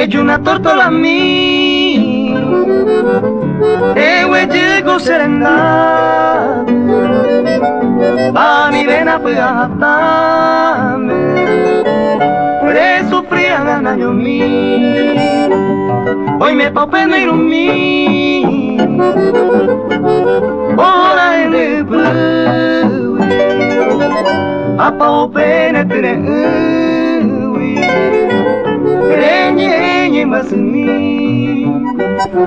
hecho una tortola a mí, llego serena, va mi vena pegame, pre sufría ganaño mí, hoy me paupe negro mí, ora en el pueblo, a paupe netre. Renye masumi,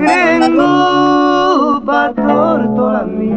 rengo patortola mi.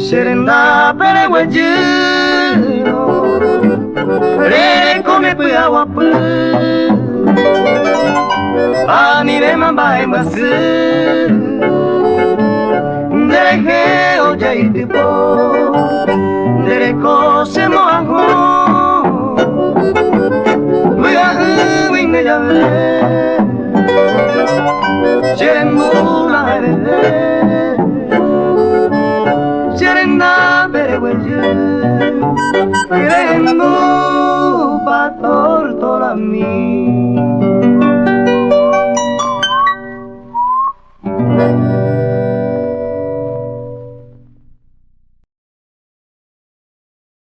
Serenda pereguayero, re come pua pu, ani de mamba embasu, dereje oya itipo, dereko se moaho, vea vine ya ve. Serendula herede, serenda peregueye, querendo pa tortola mi.